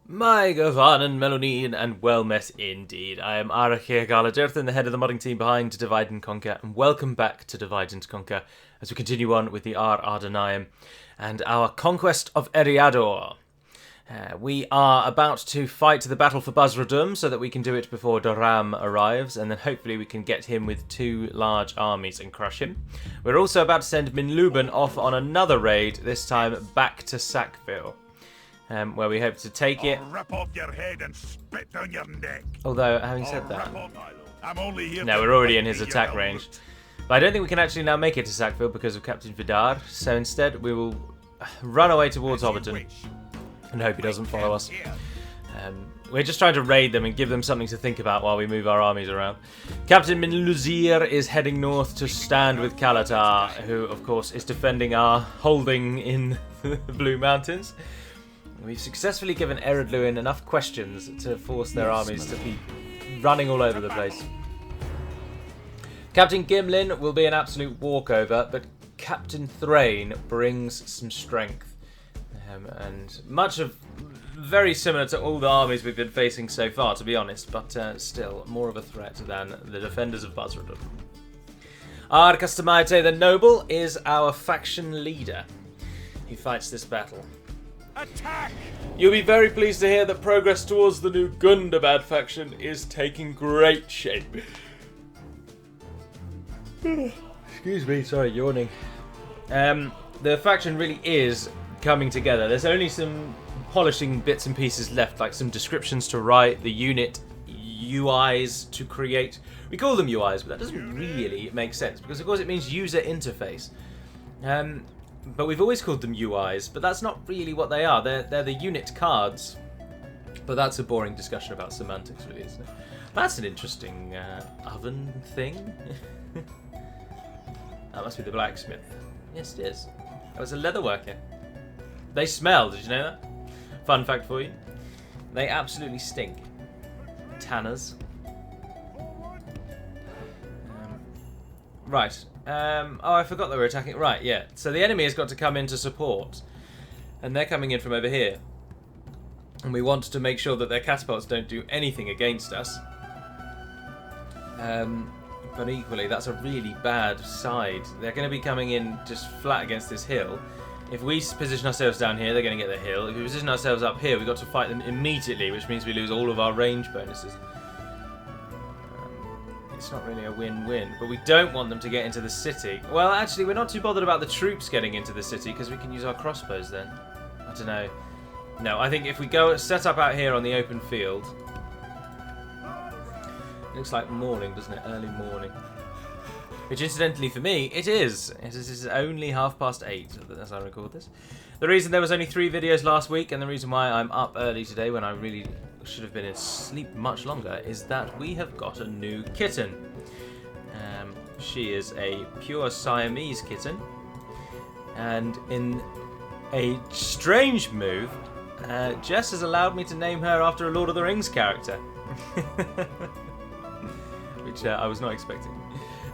My Gavanen Melonin, and well met indeed. I am Arachir Galadirthan, the head of the modding team behind Divide and Conquer, and welcome back to Divide and Conquer as we continue on with the Adûnâim and our conquest of Eriador. We are about to fight the battle for Buzra-dûm so that we can do it before Doram arrives, and then hopefully we can get him with two large armies and crush him. We're also about to send Minluben off on another raid, this time back to Sackville. Where we hope to take it. I'll rip off your head and spit down your neck. Although, having said that, I'm only here no, we're already in his attack range. But I don't think we can actually now make it to Sackville because of Captain Vidar. So instead, we will run away towards Hobbiton and hope he doesn't follow us. We're just trying to raid them and give them something to think about while we move our armies around. Captain Minluzir is heading north to stand with Kalatar, who, of course, is defending our holding in the Blue Mountains. We've successfully given Ered Luin enough questions to force their armies to be running all over the place. Captain Gimlin will be an absolute walkover, but Captain Thrain brings some strength. And much of very similar to all the armies we've been facing so far, to be honest, but still more of a threat than the defenders of Buzra-dûm. Arkastamaite the Noble is our faction leader. He fights this battle. Attack! You'll be very pleased to hear that progress towards the new Gundabad faction is taking great shape. Excuse me, sorry, yawning. The faction really is coming together. There's only some polishing bits and pieces left, like some descriptions to write, the unit UIs to create. We call them UIs, but that doesn't really make sense, because of course it means user interface. But we've always called them UIs, but that's not really what they are. They're the unit cards. But that's a boring discussion about semantics, really, isn't it? That's an interesting oven thing. That must be the blacksmith. Yes, it is. That was a leatherworker. They smell, did you know that? Fun fact for you. They absolutely stink. Tanners. Right. Oh, I forgot they were attacking. Right, yeah. So the enemy has got to come in to support. And they're coming in from over here. And we want to make sure that their catapults don't do anything against us. But equally, that's a really bad side. They're going to be coming in just flat against this hill. If we position ourselves down here, they're going to get the hill. If we position ourselves up here, we've got to fight them immediately, which means we lose all of our range bonuses. It's not really a win-win, but we don't want them to get into the city. Well, actually, we're not too bothered about the troops getting into the city because we can use our crossbows then. I don't know. No, I think if we go set up out here on the open field... It looks like morning, doesn't it? Early morning. Which, incidentally, for me, it is. It is only 8:30 as I record this. The reason there was only 3 videos last week, and the reason why I'm up early today when I really should have been asleep much longer, is that we have got a new kitten. She is a pure Siamese kitten, and in a strange move, Jess has allowed me to name her after a Lord of the Rings character. Which I was not expecting.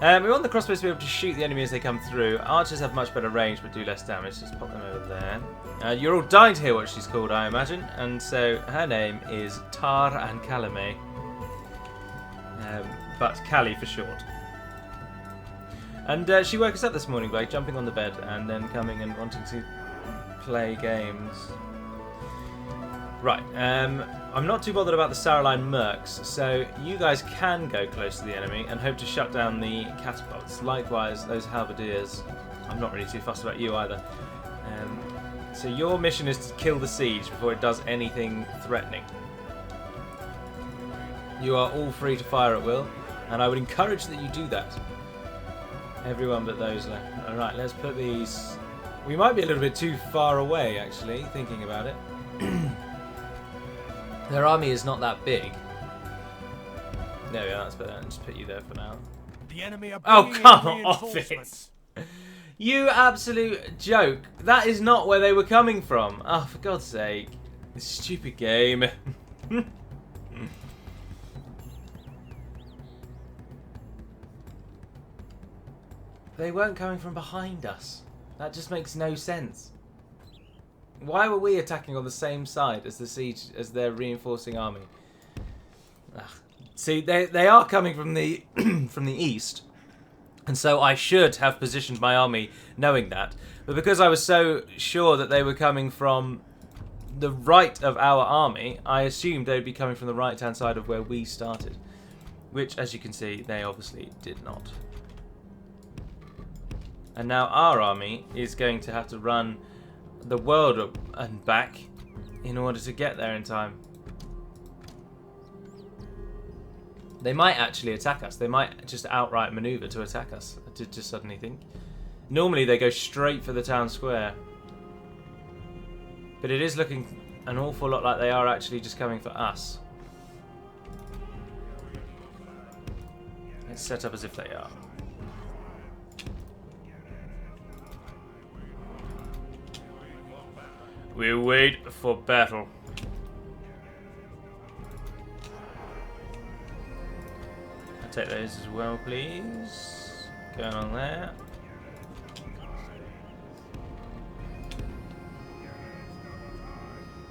We want the crossbows to be able to shoot the enemy as they come through. Archers have much better range but do less damage. Just pop them over there. You're all dying to hear what she's called, I imagine. And so her name is Tar and Kalame. But Callie for short. And she woke us up this morning by jumping on the bed and then coming and wanting to play games. Right, I'm not too bothered about the Saraline Mercs, so you guys can go close to the enemy and hope to shut down the catapults. Likewise, those halberdiers, I'm not really too fussed about you either. So your mission is to kill the siege before it does anything threatening. You are all free to fire at will, and I would encourage that you do that. Everyone but those left. Alright, let's put these... We might be a little bit too far away, actually, thinking about it. Their army is not that big. There we are, that's better. I'll just put you there for now. The enemy are oh, come off it! You absolute joke. That is not where they were coming from. Oh, for God's sake. This stupid game. They weren't coming from behind us. That just makes no sense. Why were we attacking on the same side as the siege, as their reinforcing army? Ugh. See, they are coming from the from the east, and so I should have positioned my army knowing that. But because I was so sure that they were coming from the right of our army, I assumed they'd be coming from the right-hand side of where we started, which, as you can see, they obviously did not. And now our army is going to have to run the world and back in order to get there in time. They might actually attack us. They might just outright maneuver to attack us. I did just suddenly think. Normally they go straight for the town square. But it is looking an awful lot like they are actually just coming for us. Let's set up as if they are. We wait for battle. I'll take those as well, please. Going on there.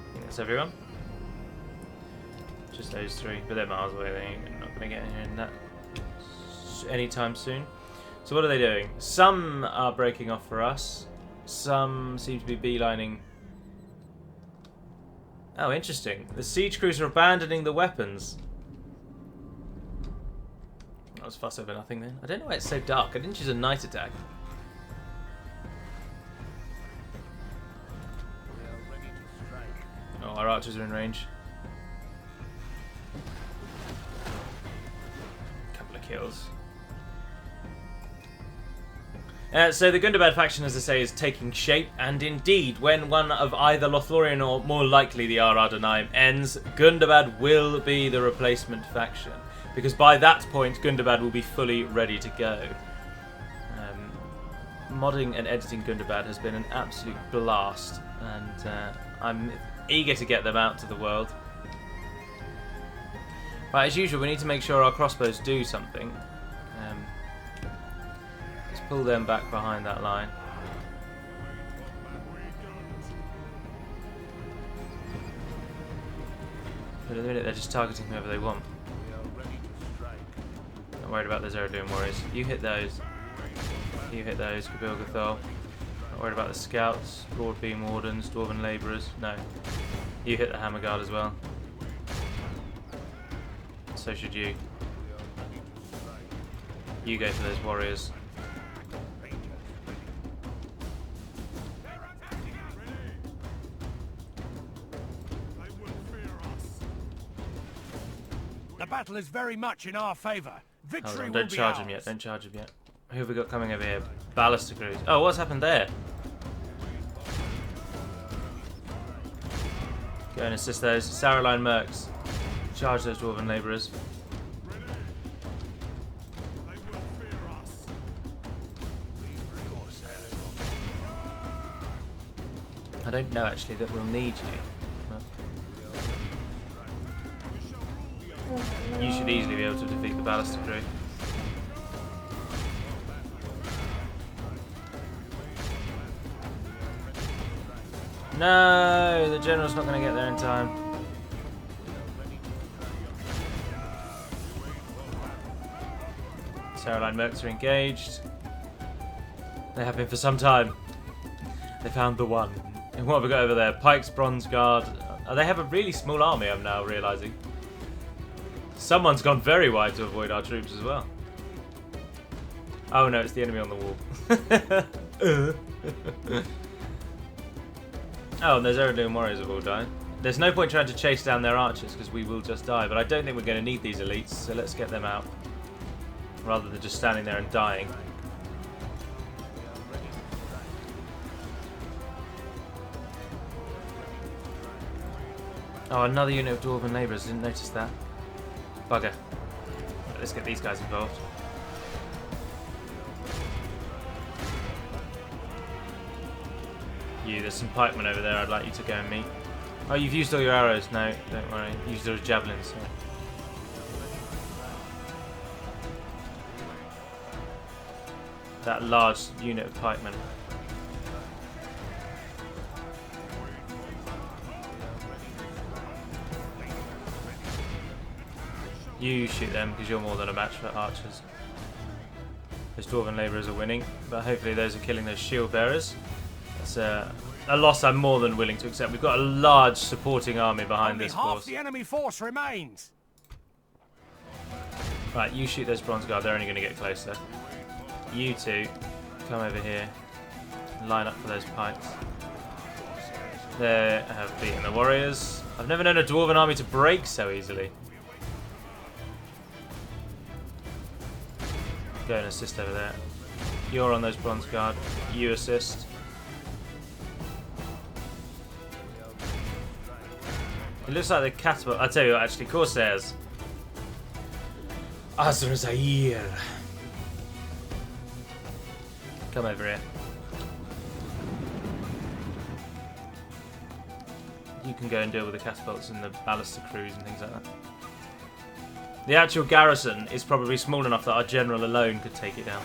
I think that's everyone. Just those three, but they're miles away. They're not going to get in here in that anytime soon. So what are they doing? Some are breaking off for us. Some seem to be beelining. Oh, interesting. The siege crews are abandoning the weapons. That was fuss over nothing then. I don't know why it's so dark. I didn't choose a night attack. Oh, our archers are in range. Couple of kills. So the Gundabad faction, as I say, is taking shape, and indeed, when one of either Lothlorien or more likely the Adûnâim ends, Gundabad will be the replacement faction, because by that point Gundabad will be fully ready to go. Modding and editing Gundabad has been an absolute blast, and I'm eager to get them out to the world. Right, as usual, we need to make sure our crossbows do something. Pull them back behind that line. But at the minute they're just targeting whoever they want. Not worried about those Ered Luin warriors. You hit those. You hit those, Gabil Gathol. Not worried about the scouts, Broadbeam Wardens, Dwarven Labourers. No. You hit the Hammer Guard as well. So should you. You go for those warriors. The battle is very much in our favour. Victory Hold on, will don't be charge ours. him yet, don't charge him yet. Who have we got coming over here? Ballister crews. Oh, what's happened there? Go and assist those. Saraline Mercs. Charge those Dwarven Labourers. I don't know actually that we'll need you. You should easily be able to defeat the Ballister crew. No, the general's not going to get there in time. Saraline Mercs are engaged. They have been for some time. They found the one. And what have we got over there? Pike's Bronze Guard. Oh, they have a really small army, I'm now realising. Someone's gone very wide to avoid our troops as well. Oh no, it's the enemy on the wall. Oh, and those Ered Luin warriors have all died. There's no point trying to chase down their archers because we will just die, but I don't think we're going to need these elites, so let's get them out. Rather than just standing there and dying. Oh, another unit of Dwarven Labourers, didn't notice that. Bugger. Let's get these guys involved. You, there's some pikemen over there I'd like you to go and meet. Oh, you've used all your arrows. No, don't worry. Used all your javelins. Yeah. That large unit of pikemen. You shoot them because you're more than a match for archers. Those dwarven labourers are winning, but hopefully those are killing those shield bearers. That's a loss I'm more than willing to accept. We've got a large supporting army behind Only this half force. the enemy force remains. Right, you shoot those bronze guard. They're only going to get closer. You two come over here. Line up for those pikes. They have beaten the warriors. I've never known a dwarven army to break so easily. Go and assist over there. You're on those bronze guard. You assist. It looks like the catapult. I tell you what, actually, Corsairs. Azrazair. Come over here. You can go and deal with the catapults and the ballister crews and things like that. The actual garrison is probably small enough that our general alone could take it down.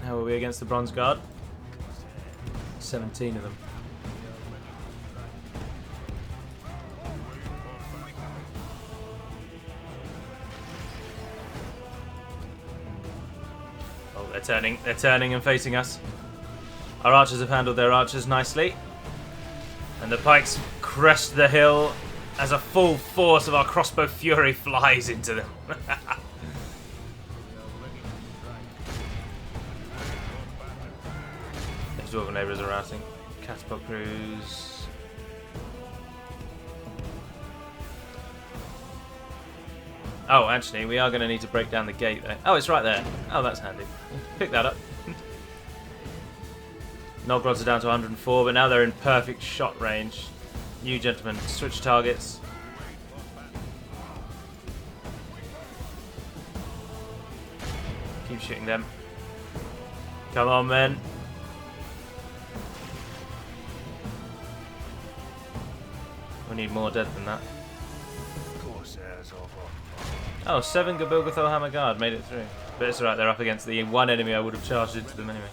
How are we against the Bronze Guard? 17 of them. Oh, they're turning and facing us. Our archers have handled their archers nicely. And the pikes crest the hill as a full force of our crossbow fury flies into them. These dwarven labourers are routing. Catapult crews. Oh, actually, we are going to need to break down the gate though. Oh, it's right there. Oh, that's handy. Pick that up. Novgorods are down to 104, but now they're in perfect shot range. You gentlemen, switch targets. Keep shooting them. Come on, men. We need more dead than that. Oh, 7 Gabilgathol Hammer Guard made it through. But it's alright, they're up against the one enemy I would have charged into them anyway.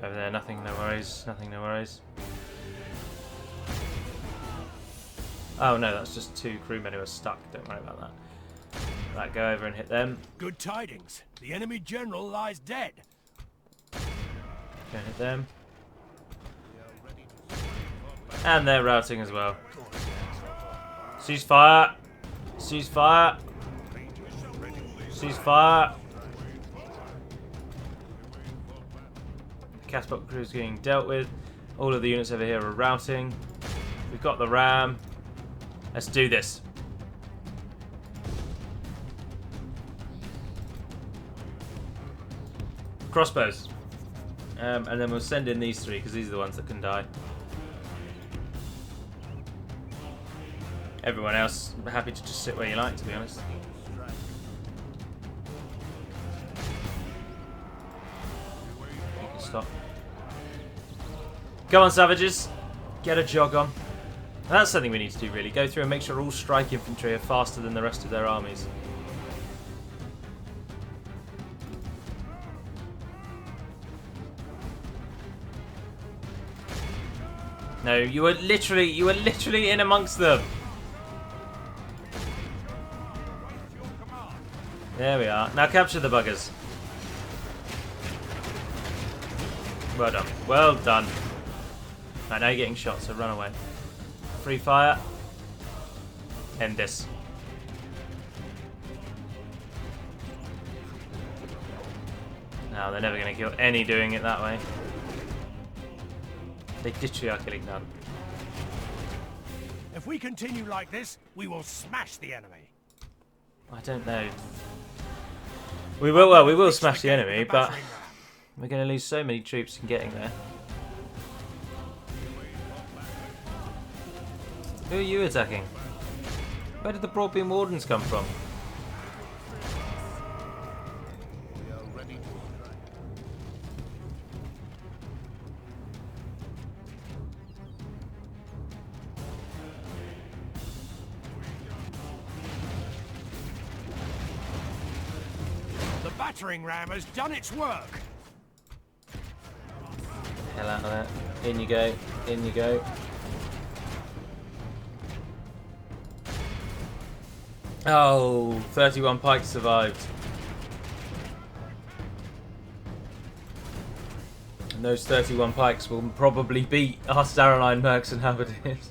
Over there, nothing, no worries, nothing, no worries. Oh no, that's just 2 crewmen who are stuck, don't worry about that. Right, go over and hit them. Good tidings. The enemy general lies dead. Go and hit them. And they're routing as well. Cease fire! Cease fire! Cease fire! Catapult crew is getting dealt with. All of the units over here are routing. We've got the ram. Let's do this. Crossbows. And then we'll send in these 3 because these are the ones that can die. Everyone else, I'm happy to just sit where you like, to be honest. You can stop. Come on, savages. Get a jog on. And that's something we need to do, really. Go through and make sure all strike infantry are faster than the rest of their armies. No, you were literally in amongst them. There we are. Now capture the buggers. Well done. Well done. Right, now you're getting shot, so run away. Free fire. End this. No, they're never going to kill any doing it that way. They literally are killing none. If we continue like this, we will smash the enemy. I don't know. We will. Well, we will smash the enemy, but we're going to lose so many troops in getting there. Who are you attacking? Where did the Broadbeam Wardens come from? battering ram has done its work. Hell out of that. In you go. In you go. Oh, 31 pikes survived. And those 31 pikes will probably beat our Saroline mercs and halberdiers.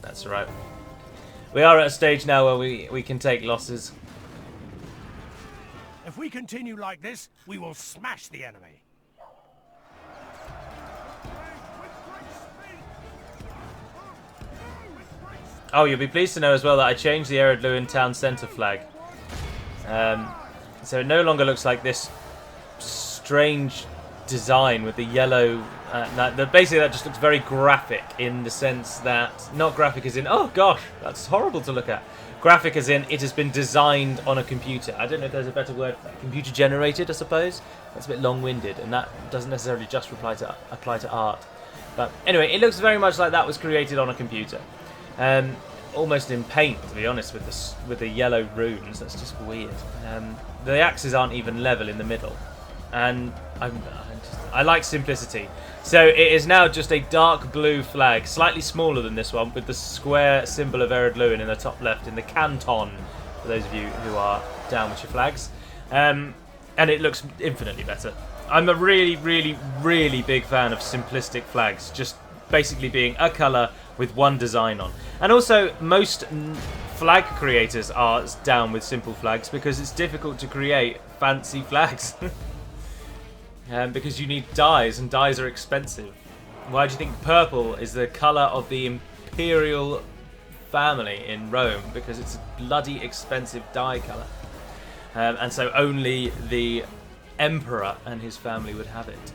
That's right. We are at a stage now where we can take losses. If we continue like this, we will smash the enemy. Oh, you'll be pleased to know as well that I changed the Ered Luin town centre flag. So it no longer looks like this strange design with the yellow... basically that just looks very graphic in the sense that... Not graphic as in, oh gosh, that's horrible to look at. Graphic as in it has been designed on a computer. I don't know if there's a better word for that. Computer generated, I suppose. That's a bit long-winded, and that doesn't necessarily just apply to art. But anyway, it looks very much like that was created on a computer. Almost in paint, to be honest, with the yellow runes. That's just weird. The axes aren't even level in the middle, and I like simplicity. So it is now just a dark blue flag, slightly smaller than this one, with the square symbol of Ered Luin in the top left in the canton, for those of you who are down with your flags. And it looks infinitely better. I'm a really, really, really big fan of simplistic flags, just basically being a colour with one design on. And also, most flag creators are down with simple flags because it's difficult to create fancy flags. Because you need dyes, and dyes are expensive. Why do you think purple is the colour of the imperial family in Rome? Because it's a bloody expensive dye colour. And so only the emperor and his family would have it.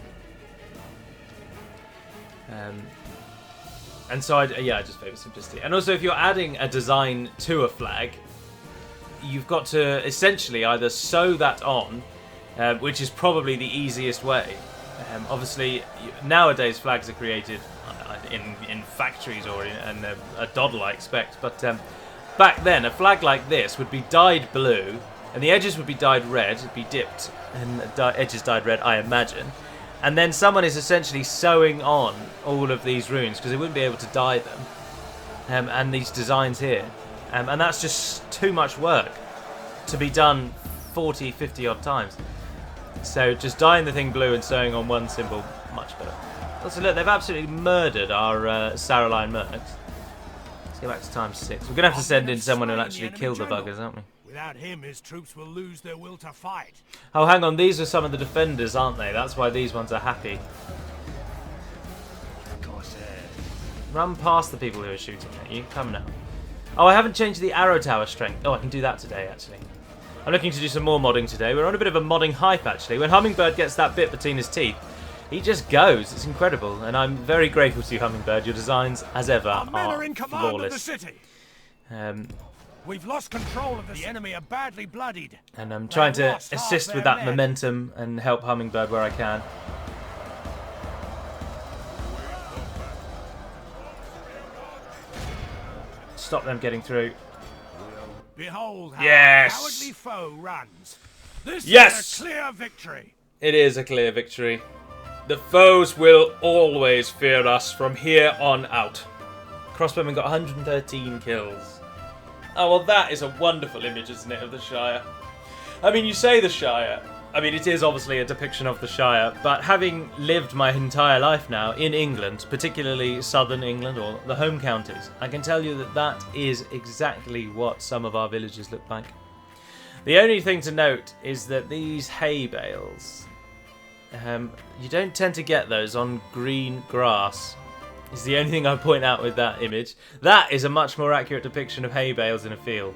And so I just favour simplicity. And also, if you're adding a design to a flag, you've got to essentially either sew that on, which is probably the easiest way. Obviously, nowadays flags are created in factories or in a doddle, I expect. But back then, a flag like this would be dyed blue, and the edges would be dyed red. It'd be dipped, and edges dyed red, I imagine. And then someone is essentially sewing on all of these runes because they wouldn't be able to dye them. And these designs here. And that's just too much work to be done 40, 50 odd times. So just dyeing the thing blue and sewing on one symbol, much better. Also look, they've absolutely murdered our Saroline mercs. Let's go back to times 6. We're going to have to send in someone who'll actually kill the buggers, aren't we? Without him, his troops will lose their will to fight. Oh, hang on. These are some of the defenders, aren't they? That's why these ones are happy. Run past the people who are shooting at you. Come now. Oh, I haven't changed the arrow tower strength. Oh, I can do that today, actually. I'm looking to do some more modding today. We're on a bit of a modding hype, actually. When Hummingbird gets that bit between his teeth, he just goes. It's incredible. And I'm very grateful to you, Hummingbird. Your designs, as ever, are in command flawless. Of the city. We've lost control of the enemy are badly bloodied. And I'm trying to assist with that momentum and help Hummingbird where I can. Stop them getting through. Behold how yes! a cowardly foe runs. This yes! is a clear victory. It is a clear victory. The foes will always fear us from here on out. Crossbowman got 113 kills. Oh, well, that is a wonderful image, isn't it, of the Shire? I mean, you say the Shire. I mean, it is obviously a depiction of the Shire, but having lived my entire life now in England, particularly southern England, or the home counties, I can tell you that that is exactly what some of our villages look like. The only thing to note is that these hay bales, you don't tend to get those on green grass. Is the only thing I point out with that image. That is a much more accurate depiction of hay bales in a field.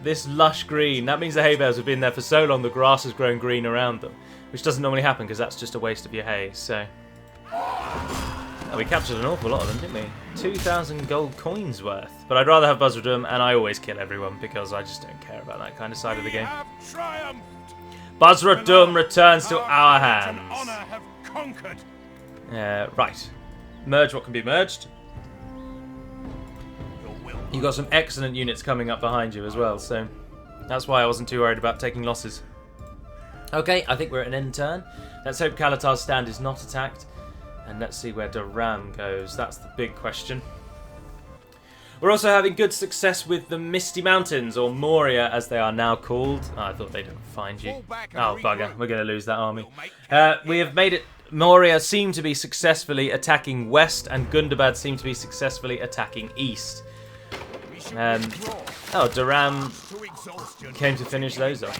This lush green, that means the hay bales have been there for so long the grass has grown green around them, which doesn't normally happen because that's just a waste of your hay. So we captured an awful lot of them, didn't we? 2,000 gold coins worth. But I'd rather have Buzra-dûm, and I always kill everyone because I just don't care about that kind of side of the game. Buzra-dûm returns to our hands. Honor have conquered. Right. Merge what can be merged. You've got some excellent units coming up behind you as well, so That's why I wasn't too worried about taking losses. Okay, I think we're at an end turn. Let's hope Kalatar's stand is not attacked. And let's see where Duram goes. That's the big question. We're also having good success with the Misty Mountains, or Moria as they are now called. Oh, I thought they'd find you. Oh, bugger. We're going to lose that army. We have made it... Moria seem to be successfully attacking west, and Gundabad seem to be successfully attacking east. Duram came to finish those off.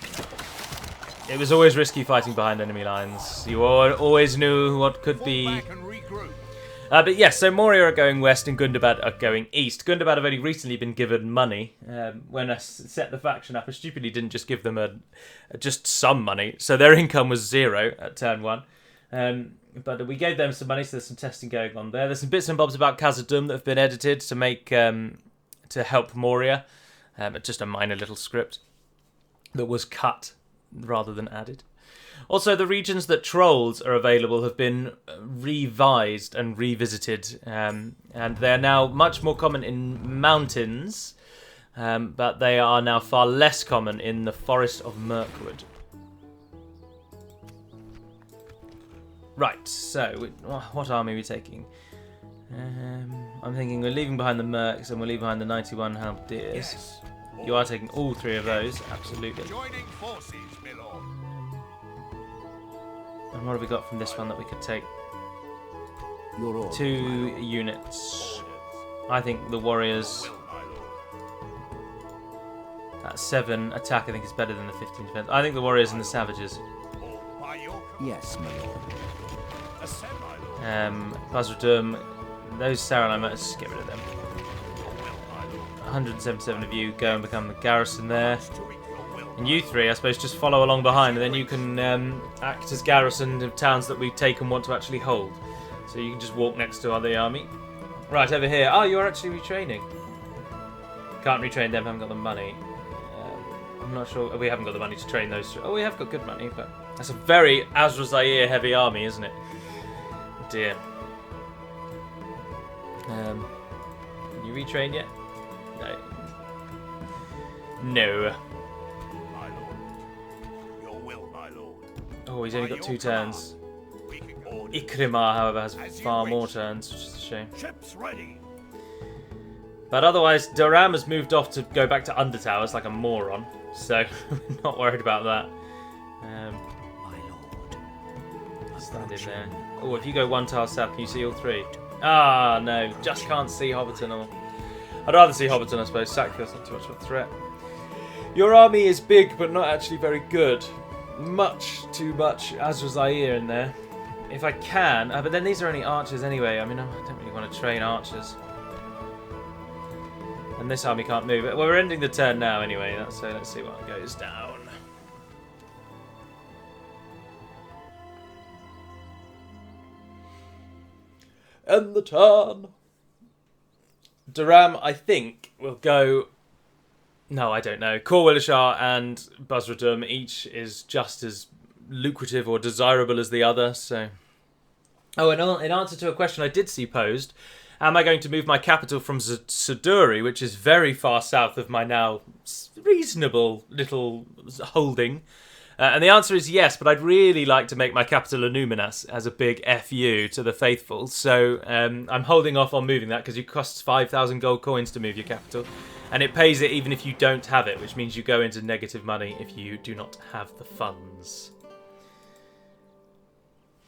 It was always risky fighting behind enemy lines. You always knew what could be... but yes, so Moria are going west and Gundabad are going east. Gundabad have only recently been given money. When I set the faction up, I stupidly didn't just give them just some money. So their income was 0 at turn 1. But we gave them some money, so there's some testing going on there. There's some bits and bobs about Khazad-dûm that have been edited to make to help Moria. Just a minor little script that was cut rather than added. Also, the regions that trolls are available have been revised and revisited, and they're now much more common in mountains, but they are now far less common in the Forest of Mirkwood. Right, so what army are we taking? I'm thinking we're leaving behind the Mercs and we're leaving behind the 91 Halberdiers. Yes. You are taking all 3 of those, absolutely. Joining forces, my lord. And what have we got from this one that we could take? 2 units. I think the warriors... That 7 attack I think is better than the 15 defense. I think the warriors and the savages. Yes, my lord. Buzra-dûm, those Saranite, let's just get rid of them. 177 of you go and become the garrison there. And you 3, I suppose, just follow along behind, and then you can act as garrison of towns that we take and want to actually hold. So you can just walk next to the army. Right, over here. Oh, you're actually retraining. Can't retrain them, haven't got the money. I'm not sure. We haven't got the money to train those 3. Oh, we have got good money, but that's a very Azra heavy army, isn't it? Dear. Can you retrain yet? No. No. My lord. Your will, my lord. Oh, he's only got 2 turns. Ikrimah, however, has far more turns, which is a shame. Ships ready. But otherwise, Duram has moved off to go back to Undertowers like a moron, so we're not worried about that. My lord. Stand in there. Oh, if you go 1 tile south, can you see all 3? Ah, no, just can't see Hobbiton. Or I'd rather see Hobbiton, I suppose. Sackville's not too much of a threat. Your army is big, but not actually very good. Much too much Azra in there. If I can, but then these are only archers anyway. I mean, I don't really want to train archers. And this army can't move. Well, we're ending the turn now anyway, so let's see what goes down. End the turn. Duram, I think, will go... No, I don't know. Khor-Wilishar and Buzra-dûm each is just as lucrative or desirable as the other, so... Oh, and in answer to a question I did see posed, am I going to move my capital from Suduri, which is very far south of my now reasonable little holding? And the answer is yes, but I'd really like to make my capital Adûnâim as a big FU to the faithful. So I'm holding off on moving that because it costs 5,000 gold coins to move your capital. And it pays it even if you don't have it, which means you go into negative money if you do not have the funds.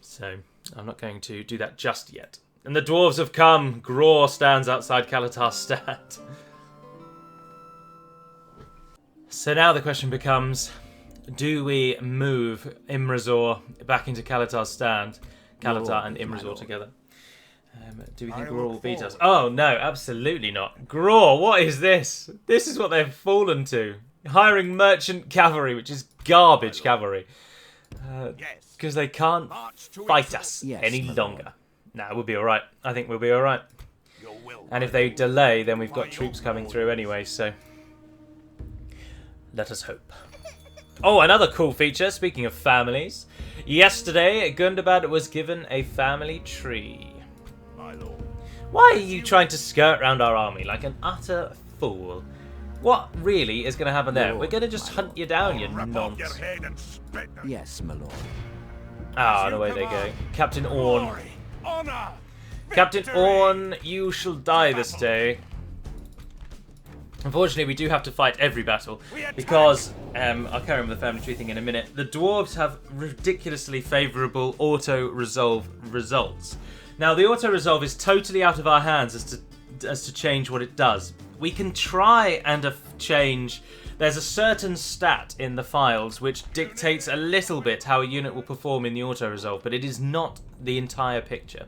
So I'm not going to do that just yet. And the dwarves have come. Gror stands outside Kalatar's stand. So now the question becomes... Do we move Imrazor back into Kalatar's stand? Kalatar and Imrazor together. Do we think Gror will beat us? Oh, no, absolutely not. Gror, what is this? This is what they've fallen to. Hiring merchant cavalry, which is garbage cavalry. Because they can't fight us any longer. Nah, we'll be alright. I think we'll be alright. And if they delay, then we've got troops coming through anyway, so... Let us hope. Oh, another cool feature, speaking of families. Yesterday, Gundabad was given a family tree. My lord. Why are you trying to skirt round our army like an utter fool? What really is going to happen there? Lord, We're going to just my hunt lord. you down, you Rip off your nonce. head and spit them. Yes, my lord. Ah, As the you way they go. command. Captain Orn. Glory, honor, Captain victory. Orn, you shall die this day. Unfortunately, we do have to fight every battle because, I'll carry on with the family tree thing in a minute, the dwarves have ridiculously favourable auto-resolve results. Now, the auto-resolve is totally out of our hands as to change what it does. We can try and change... There's a certain stat in the files which dictates a little bit how a unit will perform in the auto-resolve, but it is not the entire picture.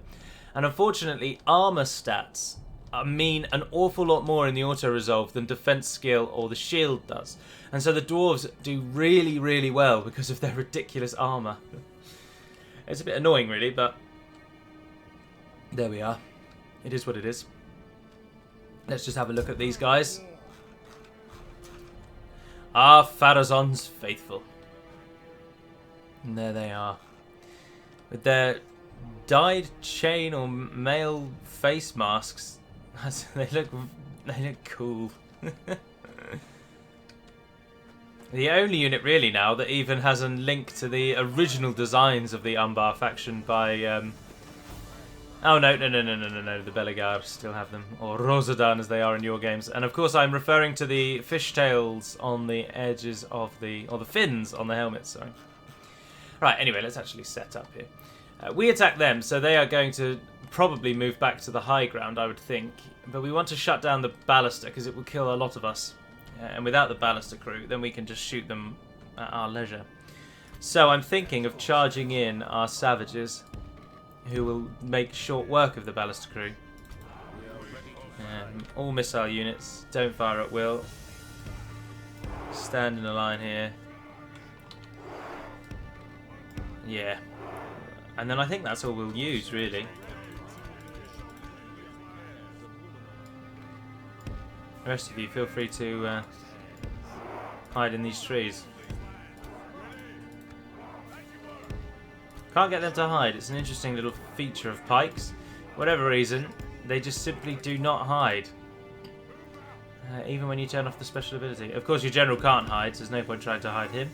And unfortunately, armour stats mean an awful lot more in the auto-resolve than defense skill or the shield does. And so the dwarves do really, really well because of their ridiculous armour. It's a bit annoying, really, but there we are. It is what it is. Let's just have a look at these guys. Ah, Pharazon's faithful. And there they are. With their dyed chain or male face masks. They look cool. The only unit really now that even has a link to the original designs of the Umbar faction by oh no, the Belegar still have them, or Rosadan as they are in your games. And of course I'm referring to the fishtails on the edges of or the fins on the helmets, sorry. Right, anyway, let's actually set up here. We attack them, so they are going to probably move back to the high ground, I would think. But we want to shut down the ballista, because it will kill a lot of us. And without the ballista crew, then we can just shoot them at our leisure. So I'm thinking of charging in our savages, who will make short work of the ballista crew. All missile units, don't fire at will. Stand in a line here. Yeah. And then I think that's all we'll use, really. The rest of you, feel free to hide in these trees. Can't get them to hide. It's an interesting little feature of pikes. For whatever reason, they just simply do not hide. Even when you turn off the special ability. Of course, your general can't hide, so there's no point trying to hide him.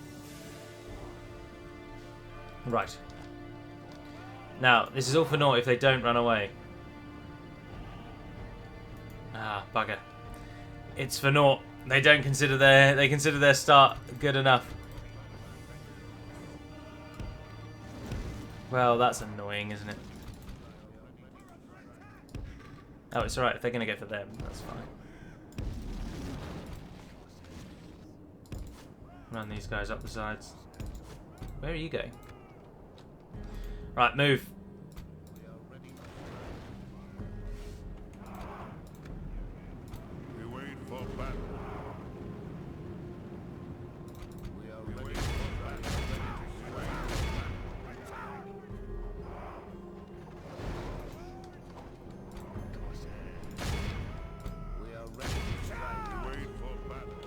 Right. Now, this is all for naught if they don't run away. Ah, bugger. It's for naught. They don't consider they consider their start good enough. Well, that's annoying, isn't it? Oh, it's alright. If they're going to go for them, that's fine. Run these guys up the sides. Where are you going? Right, move. We wait for battle. We are ready for battle. We are ready to strike. We wait for battle.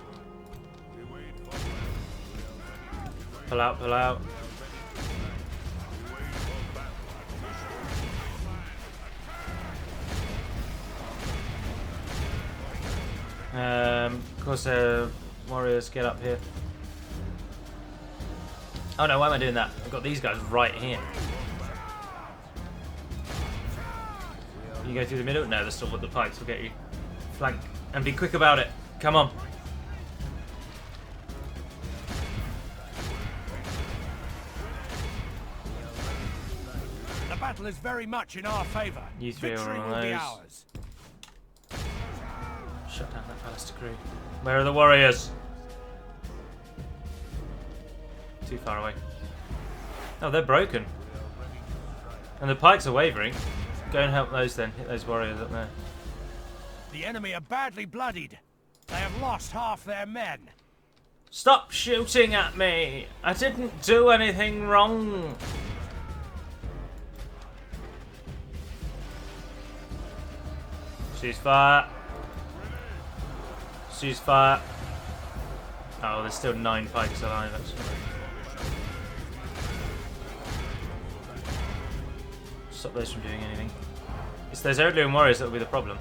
We wait for battle. We are ready to strike. Pull out, pull out. Of course, warriors, get up here. Oh no, why am I doing that? I've got these guys right here. You go through the middle? No, that's still what the pikes will get you. Flank. And be quick about it. Come on. The battle is very much in our favour. You three are Victory on will be those. ours. Shut down that ballista crew. Where are the warriors? Too far away. Oh, they're broken. And the pikes are wavering. Go and help those then. Hit those warriors up there. The enemy are badly bloodied. They have lost half their men. Stop shooting at me! I didn't do anything wrong! Ceasefire. Ceasefire. Oh, there's still 9 pikes alive, actually. Stop those from doing anything. It's those Ered Luin warriors that will be the problem.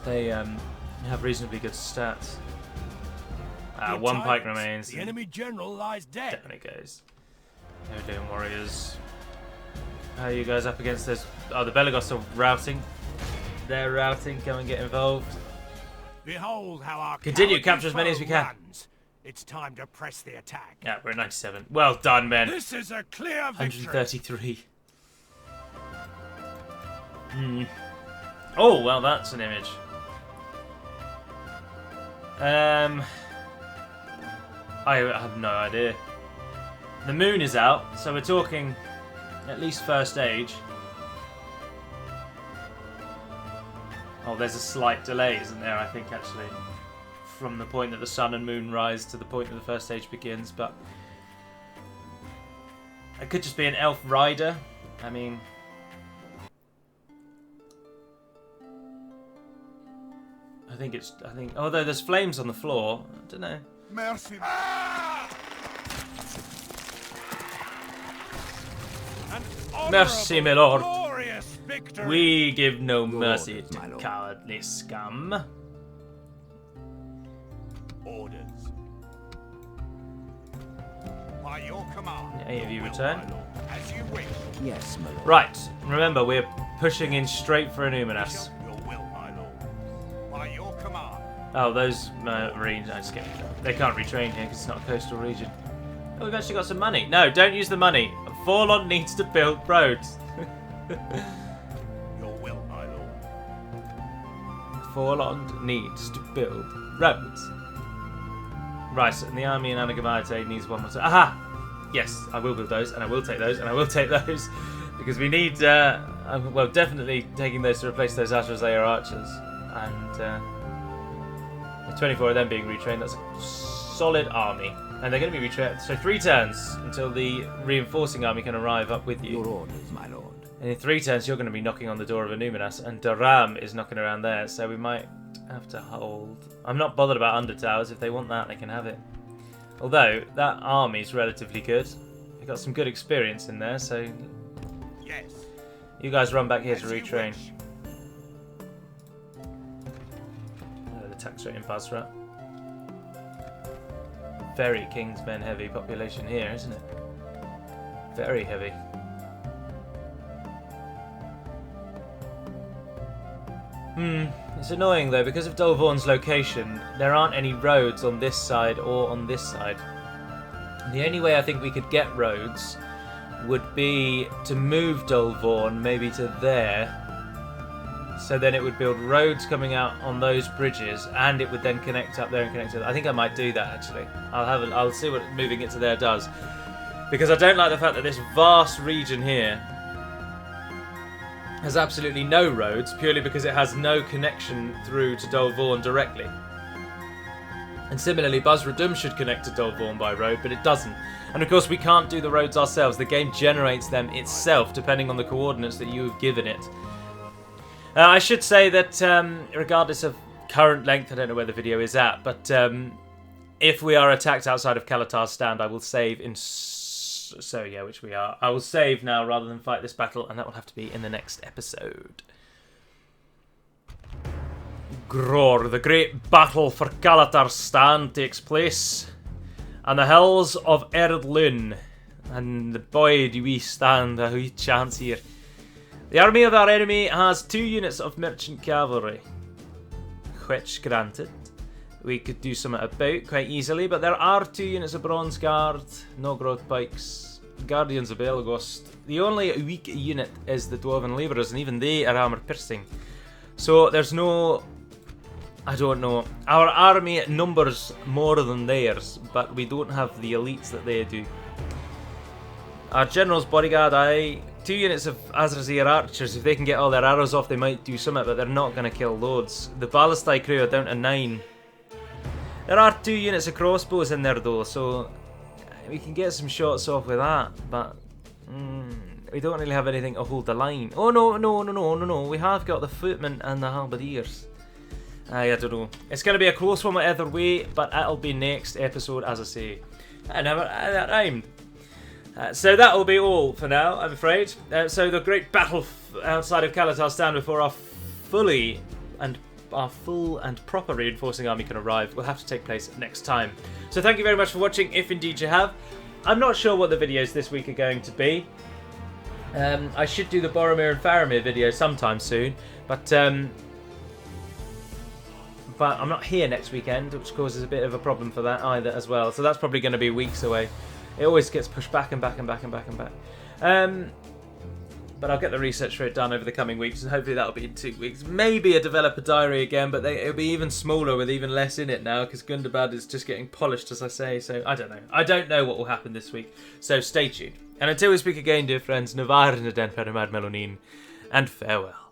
They have reasonably good stats. Good One pike tidings. remains. The enemy general lies dead. Down it goes. Adûnâim warriors. How are you guys up against this? Oh, the Belagos are routing. They're routing. Come and get involved. Behold how our Continue, cowardly capture as many as foe we can. runs. It's time to press the attack. Yeah, we're at 97. Well done, men. This is a clear victory. 133. Oh, well, that's an image. I have no idea. The moon is out, so we're talking at least first age. Oh, there's a slight delay, isn't there, I think, actually, from the point that the sun and moon rise to the point that the first stage begins, but it could just be an elf rider. I mean, I think, although there's flames on the floor, I don't know. Mercy. Mercy, my lord. Glorious victory. We give no mercy Yours, my to lord. cowardly scum. Orders. By your command. Any of you your will, return? my lord. As you wish. Yes, my lord. Right, remember, we're pushing in straight for Adûnâim. Your will, my lord. By your command. Oh, those marines, I just get they can't retrain here because it's not a coastal region. Oh, we've actually got some money. No, don't use the money. Forlorn needs to build roads. Your will, my lord. Forlorn needs to build roads. Right, and the army in Anagamaite needs one more. Aha! Yes, I will build those, and I will take those, and I will take those. Because we need, well, definitely taking those to replace those Azrazair archers. And 24 of them being retrained, that's a solid army. And they're going to be retrained, so 3 turns until the reinforcing army can arrive up with you. Your orders, my lord. And in 3 turns, you're going to be knocking on the door of Adûnâim, and Daram is knocking around there, so we might have to hold. I'm not bothered about under towers. If they want that, they can have it. Although, that army's relatively good. They've got some good experience in there, so Yes. you guys run back here to As you retrain. wish. The tax rate in Buzra. Very Kingsmen heavy population here, isn't it? Very heavy. It's annoying though, because of Dolvorn's location, there aren't any roads on this side or on this side. The only way I think we could get roads would be to move Dolvorn maybe to there. So then it would build roads coming out on those bridges, and it would then connect up there and connect to. I think I might do that actually. I'll see what moving it to there does, because I don't like the fact that this vast region here has absolutely no roads, purely because it has no connection through to Dolvorn directly. And similarly, Buzra-dûm should connect to Dolvorn by road, but it doesn't. And of course, we can't do the roads ourselves. The game generates them itself, depending on the coordinates that you have given it. I should say that regardless of current length, I don't know where the video is at, but if we are attacked outside of Kalatar's stand, I will save in... So yeah, which we are. I will save now rather than fight this battle, and that will have to be in the next episode. Gror, the great battle for Kalatar's stand takes place on the hills of Ered Luin, and boy do we stand a wee chance here. The army of our enemy has 2 units of merchant cavalry, which, granted, we could do something about quite easily, but there are 2 units of bronze guard, no growth pikes, guardians of Belagos. The only weak unit is the dwarven labourers, and even they are armour piercing. So there's no... I don't know. Our army numbers more than theirs, but we don't have the elites that they do. Our general's bodyguard, 2 units of Azrazair archers. If they can get all their arrows off, they might do something, but they're not going to kill loads. The Ballistai crew are down to 9. There are 2 units of crossbows in there though, so we can get some shots off with that, but we don't really have anything to hold the line. Oh no, we have got the footmen and the halberdiers. I don't know. It's going to be a close one either way, but it'll be next episode, as I say. That rhymed. So that will be all for now, I'm afraid. So the great battle outside of Kalatar's stand before our fully and our full and proper reinforcing army can arrive will have to take place next time. So thank you very much for watching, if indeed you have. I'm not sure what the videos this week are going to be. I should do the Boromir and Faramir video sometime soon, but I'm not here next weekend, which causes a bit of a problem for that either as well. So that's probably going to be weeks away. It always gets pushed back and back and back and back and back. But I'll get the research for it done over the coming weeks, and hopefully that'll be in 2 weeks. Maybe a developer diary again, but it'll be even smaller with even less in it now, because Gundabad is just getting polished, as I say. So I don't know. I don't know what will happen this week. So stay tuned. And until we speak again, dear friends, Navar na den Ferimad Melonin, and farewell.